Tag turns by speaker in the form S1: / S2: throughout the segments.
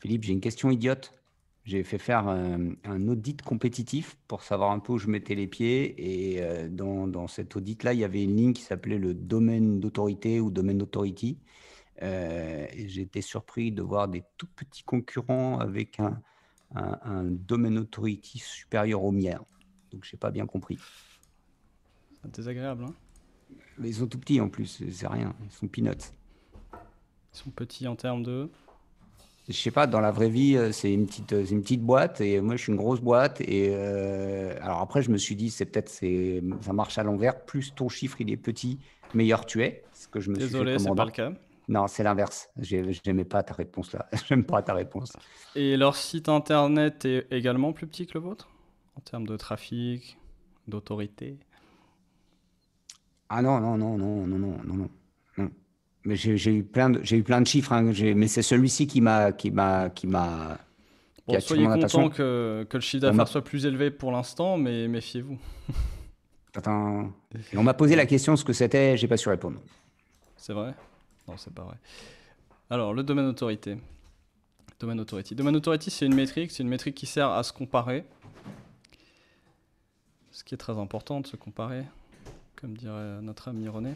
S1: Philippe, j'ai une question idiote. J'ai fait faire un audit compétitif pour savoir un peu où je mettais les pieds. Et dans cet audit-là, il y avait une ligne qui s'appelait le domaine d'autorité ou domaine authority. Et j'ai été surpris de voir des tout petits concurrents avec un domaine authority supérieur au mien. Donc, je n'ai pas bien compris.
S2: C'est désagréable, hein.
S1: Mais ils sont tout petits en plus, c'est rien. Ils sont peanuts.
S2: Ils sont petits en termes de...
S1: Je sais pas, dans la vraie vie, c'est une petite boîte et moi je suis une grosse boîte. Et alors après, je me suis dit, ça marche à l'envers. Plus ton chiffre il est petit, meilleur tu es. Ce que je me suis fait
S2: Désolé, c'est pas le
S1: commandant.
S2: cas.
S1: Non, c'est l'inverse. J'aimais pas ta réponse là. J'aime pas ta réponse.
S2: Et leur site internet est également plus petit que le vôtre en termes de trafic, d'autorité.
S1: Ah non, non, non, non, non, non, non, non. Non. Mais j'ai eu plein de chiffres, hein. Mais c'est celui-ci qui
S2: Bon,
S1: a attiré
S2: soyez
S1: mon
S2: content
S1: attention.
S2: que le chiffre
S1: On
S2: d'affaires
S1: m'a,
S2: soit plus élevé pour l'instant, mais méfiez-vous.
S1: attends, et on m'a posé la
S2: Non,
S1: question ce que c'était, j'ai pas su répondre.
S2: c'est vrai? Non, c'est pas vrai. Alors, le domaine autorité. Domaine authority. Domaine authority, c'est une métrique qui sert à se comparer. Ce qui est très important de se comparer, comme dirait notre ami René.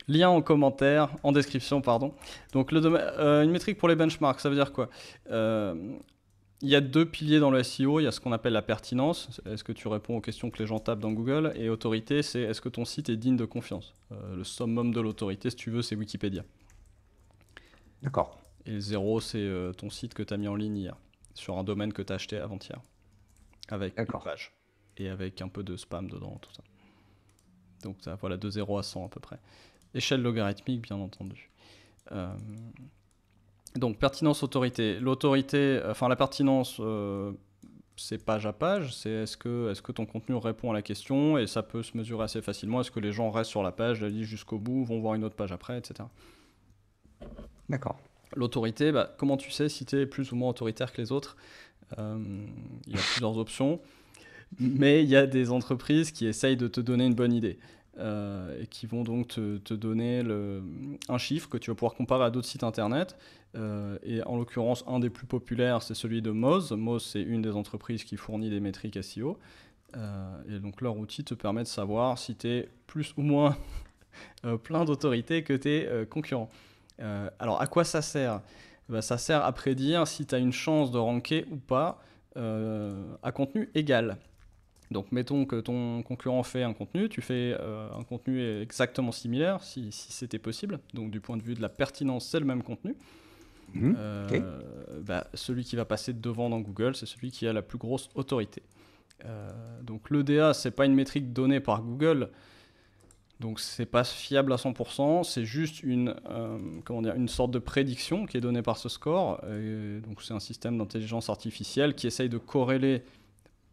S2: Lien en commentaire, en description, pardon. Donc, une métrique pour les benchmarks, ça veut dire quoi? Il y a deux piliers dans le SEO. Il y a ce qu'on appelle la pertinence. Est-ce que tu réponds aux questions que les gens tapent dans Google? Et autorité, c'est est-ce que ton site est digne de confiance? Le summum de l'autorité, si tu veux, c'est Wikipédia.
S1: D'accord,
S2: Et le zéro, c'est ton site que tu as mis en ligne hier, sur un domaine que tu as acheté avant-hier, avec une
S1: d'accord.
S2: page. Et avec un peu de spam dedans, tout ça. Donc ça, voilà, de 0 à 100 à peu près. Échelle logarithmique, bien entendu. Euh, donc, pertinence, autorité. L'autorité, enfin la pertinence, c'est page à page. C'est est-ce que ton contenu répond à la question, et ça peut se mesurer assez facilement. Est-ce que les gens restent sur la page, la lisent jusqu'au bout, vont voir une autre page après, etc.
S1: D'accord.
S2: L'autorité, bah, comment tu sais si tu es plus ou moins autoritaire que les autres? Il y a plusieurs options, mais il y a des entreprises qui essayent de te donner une bonne idée. Et qui vont donc te donner un chiffre que tu vas pouvoir comparer à d'autres sites internet. Et en l'occurrence, un des plus populaires, c'est celui de Moz. Moz, c'est une des entreprises qui fournit des métriques SEO. Et donc leur outil te permet de savoir si tu es plus ou moins plein d'autorité que tes concurrents. Alors à quoi ça sert? Bah, ça sert à prédire si tu as une chance de ranker ou pas à contenu égal. Donc mettons que ton concurrent fait un contenu, tu fais un contenu exactement similaire, si c'était possible. Donc du point de vue de la pertinence, c'est le même contenu.
S1: Ok.
S2: Bah, celui qui va passer devant dans Google, c'est celui qui a la plus grosse autorité. Donc l'EDA, c'est pas une métrique donnée par Google, donc c'est pas fiable à 100%, c'est juste une sorte de prédiction qui est donnée par ce score. Et donc c'est un système d'intelligence artificielle qui essaye de corréler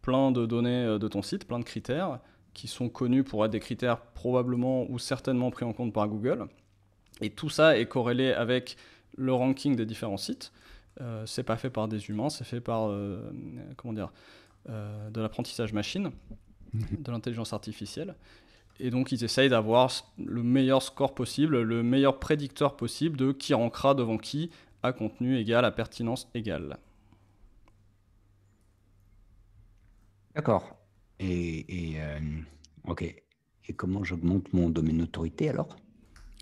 S2: plein de données de ton site, plein de critères qui sont connus pour être des critères probablement ou certainement pris en compte par Google. Et tout ça est corrélé avec le ranking des différents sites. C'est pas fait par des humains, c'est fait par de l'apprentissage machine, de l'intelligence artificielle. Et donc ils essayent d'avoir le meilleur score possible, le meilleur prédicteur possible de qui rankera devant qui à contenu égal, à pertinence égale.
S1: D'accord. Ok. Et comment j'augmente mon domaine d'autorité alors?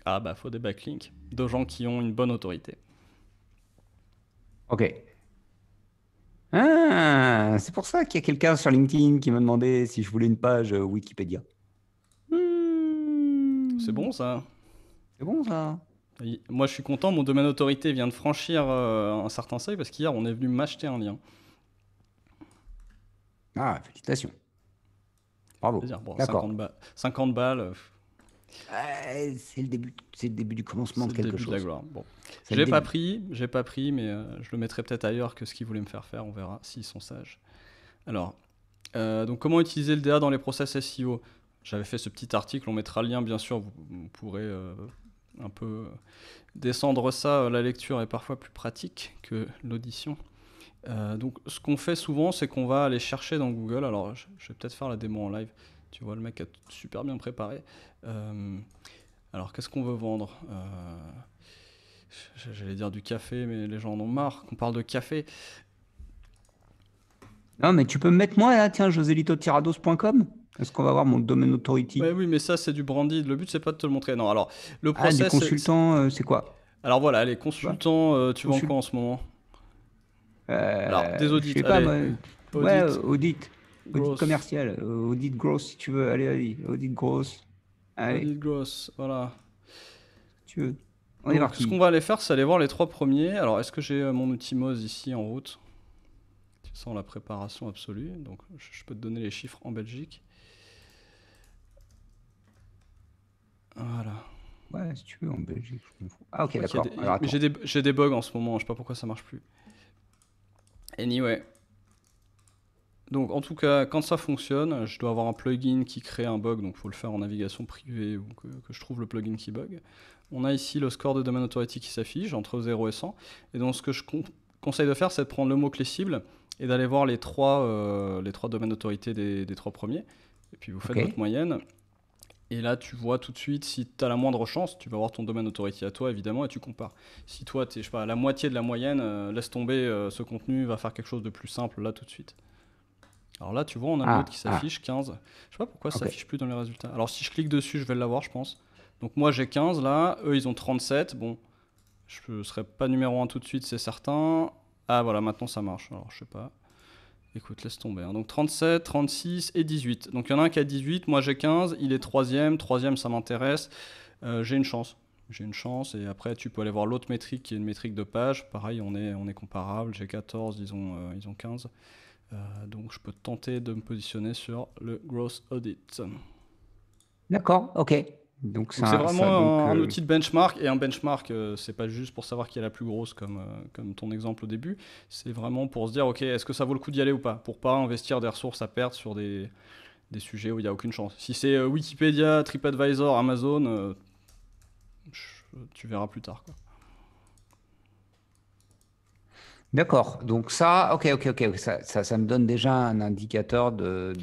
S2: Ah bah faut des backlinks de gens qui ont une bonne autorité.
S1: Ok. Ah, c'est pour ça qu'il y a quelqu'un sur LinkedIn qui m'a demandé si je voulais une page Wikipédia.
S2: C'est
S1: Hmm,
S2: bon ça.
S1: c'est bon ça.
S2: Moi je suis content, mon domaine d'autorité vient de franchir un certain seuil parce qu'hier on est venu m'acheter un lien.
S1: Ah, félicitations. Bravo.
S2: C'est-à-dire, bon,
S1: D'accord.
S2: 50 balles,
S1: C'est le début du commencement
S2: c'est
S1: de
S2: le
S1: quelque
S2: début de la
S1: chose.
S2: gloire. Bon,
S1: C'est le début.
S2: j'ai pas pris, mais je le mettrai peut-être ailleurs que ce qu'ils voulaient me faire faire, on verra s'ils sont sages. Alors, donc comment utiliser le DA dans les process SEO? J'avais fait ce petit article, on mettra le lien bien sûr, vous pourrez un peu descendre ça, la lecture est parfois plus pratique que l'audition. Donc ce qu'on fait souvent, c'est qu'on va aller chercher dans Google, alors je vais peut-être faire la démo en live, tu vois le mec a super bien préparé. Alors, qu'est-ce qu'on veut vendre? J'allais dire du café, mais les gens en ont marre qu'on parle de café.
S1: Non, mais tu peux me mettre moi là, tiens, joselito-tirados.com. Est-ce qu'on va voir mon domaine
S2: Ouais,
S1: authority?
S2: oui, mais ça, c'est du branded. Le but, c'est pas de te le montrer. Non, alors, le
S1: Ah, des
S2: process,
S1: consultants, c'est quoi?
S2: alors voilà, les
S1: Tu vois?
S2: consultants, tu vends
S1: Consul...
S2: quoi en ce moment? Alors, des
S1: Je
S2: audits,
S1: sais pas,
S2: allez,
S1: moi. Ouais,
S2: audit,
S1: audit. Audit
S2: growth,
S1: commercial. Audit gross, si tu veux. Allez, allez. Audit gross. Allez,
S2: audit growth, voilà.
S1: si tu veux. On est
S2: Donc, ce qu'on
S1: parti.
S2: va aller faire, c'est aller voir les trois premiers. Alors, est-ce que j'ai mon outil Moz ici en route? Tu sens la préparation absolue. Donc, je peux te donner les chiffres en Belgique. Voilà.
S1: Ouais, si tu veux, en Belgique, je m'en fous. Ah,
S2: Je
S1: ok,
S2: vois qu'il y a
S1: d'accord. Alors,
S2: des... Mais
S1: attends.
S2: j'ai des bugs en ce moment, je sais pas pourquoi ça marche plus. Anyway. Donc en tout cas, quand ça fonctionne, je dois avoir un plugin qui crée un bug, donc il faut le faire en navigation privée ou que je trouve le plugin qui bug. On a ici le score de domain authority qui s'affiche entre 0 et 100. Et donc ce que je conseille de faire, c'est de prendre le mot-clé cible et d'aller voir les trois domaines d'autorité des trois premiers. Et puis vous
S1: Ok.
S2: faites votre moyenne. Et là, tu vois tout de suite si tu as la moindre chance, tu vas voir ton domaine authority à toi, évidemment, et tu compares. Si toi, tu es, je sais pas, à la moitié de la moyenne, laisse tomber ce contenu, va faire quelque chose de plus simple là tout de suite. Alors là, tu vois, on a le node qui
S1: Ah, ah,
S2: s'affiche, 15. Je sais pas pourquoi ça
S1: ok.
S2: s'affiche plus dans les résultats. Alors si je clique dessus, je vais l'avoir, je pense. Donc moi, j'ai 15 là, eux, ils ont 37. Bon, je ne serai pas numéro un tout de suite, c'est certain. Ah voilà, maintenant ça marche. Alors je sais pas. Écoute, laisse tomber, hein. Donc 37, 36 et 18. Donc il y en a un qui a 18, moi j'ai 15, il est troisième. Troisième, ça m'intéresse. J'ai une chance. J'ai une chance. Et après, tu peux aller voir l'autre métrique qui est une métrique de page. Pareil, on est comparable. J'ai 14, ils ont 15. Donc je peux tenter de me positionner sur le Gross Audit.
S1: D'accord, ok. Donc,
S2: Donc c'est
S1: donc,
S2: vraiment un outil de benchmark, et un benchmark, c'est pas juste pour savoir qui est la plus grosse comme ton exemple au début, c'est vraiment pour se dire ok, est-ce que ça vaut le coup d'y aller ou pas, pour pas investir des ressources à perte sur des sujets où il n'y a aucune chance. Si c'est Wikipédia, TripAdvisor, Amazon, tu verras plus tard, quoi.
S1: d'accord. Donc ça, ok, ok, ok. Ça me donne déjà un indicateur de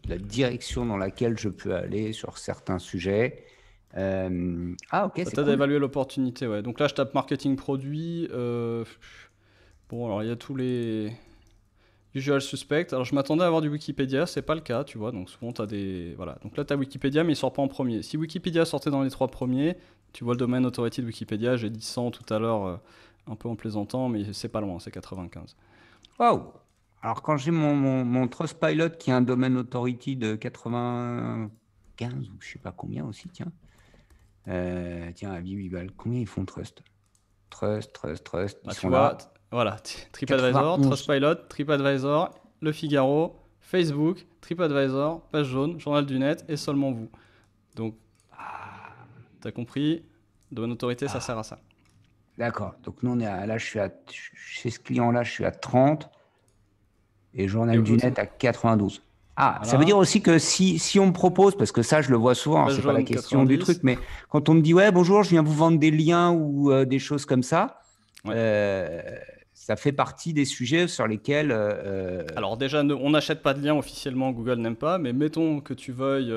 S1: la direction dans laquelle je peux aller sur certains sujets. Ah, ok,
S2: Ça
S1: c'est
S2: t'aide à
S1: cool.
S2: évaluer l'opportunité, ouais. Donc là je tape marketing produit, bon alors il y a tous les Usual suspect. Alors je m'attendais à avoir du Wikipédia, c'est pas le cas, tu vois. Donc souvent tu as des. Voilà. Donc là tu as Wikipédia, mais il sort pas en premier. Si Wikipédia sortait dans les trois premiers, tu vois le domaine authority de Wikipédia. J'ai dit 100 tout à l'heure, un peu en plaisantant, mais c'est pas loin, c'est 95.
S1: Waouh! Alors, quand j'ai mon Trustpilot qui a un domaine authority de 95 ou je sais pas combien aussi, tiens. Tiens, à Bibival, combien ils font Trust? Trust, ils
S2: Bah, tu
S1: sont
S2: vois,
S1: là.
S2: voilà, TripAdvisor,
S1: 91.
S2: Trustpilot, TripAdvisor, Le Figaro, Facebook, TripAdvisor, Page Jaune, Journal du Net et seulement vous. Donc, t'as compris, domaine autorité, ça sert
S1: Ah,
S2: à ça.
S1: d'accord. Donc, nous, là, chez ce client-là, je suis à 30 et
S2: Et
S1: Journal du
S2: eux,
S1: Net à 92. Ah, ça veut dire
S2: voilà,
S1: aussi que si on me propose, parce que ça, je le vois souvent, hein,
S2: Page
S1: c'est pas la
S2: Jaune,
S1: question du truc,
S2: 90.
S1: mais quand on me dit, ouais, bonjour, je viens vous vendre des liens ou des choses comme ça,
S2: Ouais.
S1: euh, ça fait partie des sujets sur lesquels.
S2: Alors déjà, on n'achète pas de lien officiellement, Google n'aime pas, mais mettons que tu veuilles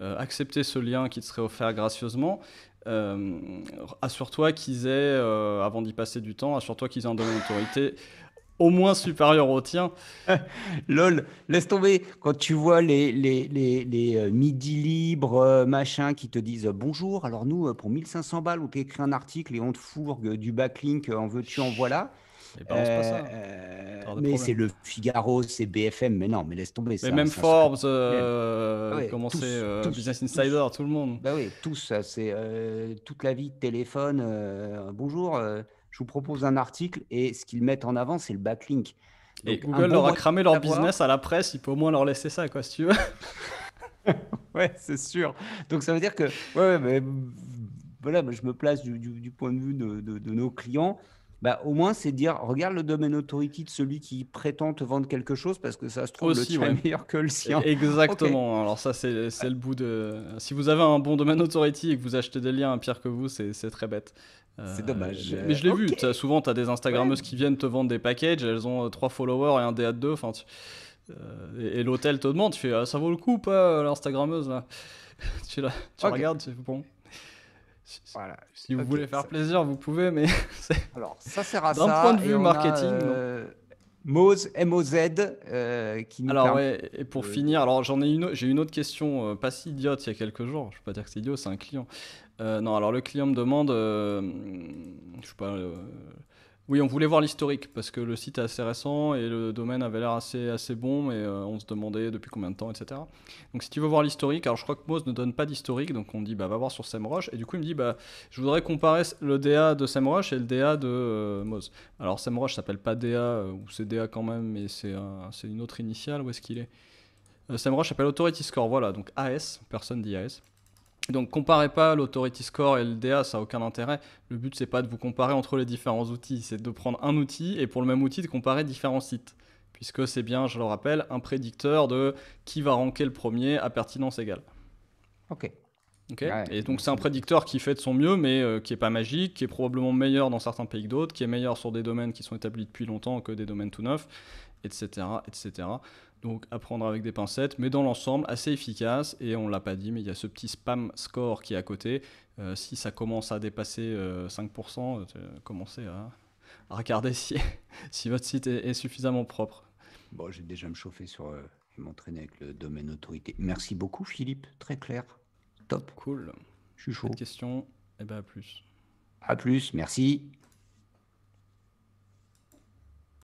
S2: accepter ce lien qui te serait offert gracieusement. euh, Assure-toi qu'ils aient, avant d'y passer du temps, assure-toi qu'ils aient un domaine d'autorité au moins supérieur au tien.
S1: LOL, laisse tomber. Quand tu vois les midi libres, machin, qui te disent bonjour, alors nous, pour 1500 balles, on t'écrit un article et on te fourgue du backlink, en veux-tu, en
S2: Chut,
S1: voilà.
S2: et balance pas ça, t'auras des
S1: Mais c'est
S2: problèmes.
S1: le Figaro, c'est BFM, mais non, mais laisse tomber,
S2: Mais
S1: ça,
S2: même
S1: c'est un secret
S2: Forbes,
S1: professionnel. Ah ouais,
S2: comment c'est,
S1: tous, tous,
S2: Business Insider,
S1: tous.
S2: tout le monde.
S1: Bah oui, tous, ça, c'est toute la vie de téléphone. Bonjour, je vous propose un article et ce qu'ils mettent en avant, c'est le backlink.
S2: Et
S1: Donc, un
S2: Google
S1: bon
S2: leur a
S1: moyen
S2: cramé
S1: de
S2: leur business
S1: savoir.
S2: à la presse, il peut au moins leur laisser ça, quoi, si tu veux.
S1: Ouais, c'est sûr. Donc, ça veut dire que, ouais, ouais, mais, voilà, moi, je me place du point de vue de nos clients. Bah, au moins, c'est dire, regarde le domaine authority de celui qui prétend te vendre quelque chose parce que ça se trouve, le
S2: Aussi,
S1: tien
S2: ouais.
S1: est meilleur que le sien. Ok.
S2: Exactement. Alors ça, c'est
S1: Ouais,
S2: le bout de... Si vous avez un bon domaine authority et que vous achetez des liens pire que vous, c'est très bête.
S1: c'est dommage.
S2: Mais je l'ai
S1: Ok.
S2: vu. Souvent, tu as des
S1: Ouais.
S2: Instagrammeuses qui viennent te vendre des packages. Elles ont 3 followers et un DA2. Enfin, et l'hôtel te demande, tu fais, ah, ça vaut le coup ou pas, l'Instagrammeuse là? Tu la
S1: Ok.
S2: regardes, tu fais, bon.
S1: Voilà.
S2: Si vous
S1: Ok.
S2: voulez faire plaisir, vous pouvez, mais
S1: Alors, ça sert à
S2: d'un
S1: ça.
S2: point de
S1: Et
S2: vue
S1: on
S2: marketing,
S1: a
S2: non.
S1: Moz, M-O-Z, qui nous
S2: Alors
S1: permet
S2: ouais, et pour
S1: de...
S2: finir, alors j'ai une autre question, pas si idiote il y a quelques jours. Je peux pas dire que c'est idiot, c'est un client. Non, alors le client me demande, je sais pas, oui, on voulait voir l'historique parce que le site est assez récent et le domaine avait l'air assez bon, mais on se demandait depuis combien de temps, etc. Donc si tu veux voir l'historique, alors je crois que Moz ne donne pas d'historique, donc on dit bah va voir sur SEMrush, et du coup il me dit bah je voudrais comparer le DA de SEMrush et le DA de Moz. Alors SEMrush s'appelle pas DA, ou c'est DA quand même, mais c'est une autre initiale, où est-ce qu'il est, SEMrush s'appelle Authority Score, voilà, donc AS, personne dit AS. Donc comparez pas l'Authority Score et le DA, ça n'a aucun intérêt. Le but c'est pas de vous comparer entre les différents outils, c'est de prendre un outil et pour le même outil de comparer différents sites. Puisque c'est bien, je le rappelle, un prédicteur de qui va ranker le premier à pertinence égale.
S1: Ok.
S2: Ok.
S1: Ouais,
S2: Et donc
S1: donc
S2: c'est un prédicteur qui fait de son mieux, mais qui est pas magique, qui est probablement meilleur dans certains pays que d'autres, qui est meilleur sur des domaines qui sont établis depuis longtemps que des domaines tout neufs, etc., etc. Donc à prendre avec des pincettes, mais dans l'ensemble assez efficace. Et on l'a pas dit, mais il y a ce petit spam score qui est à côté. Si ça commence à dépasser 5%, commencez à regarder si, si votre site est suffisamment propre.
S1: bon, j'ai déjà me chauffer sur et m'entraîner avec le domaine autorité. Merci beaucoup, Philippe. Très clair. Top.
S2: Cool.
S1: Je suis
S2: Pas de
S1: chaud.
S2: questions. Et ben à plus.
S1: À plus. Merci.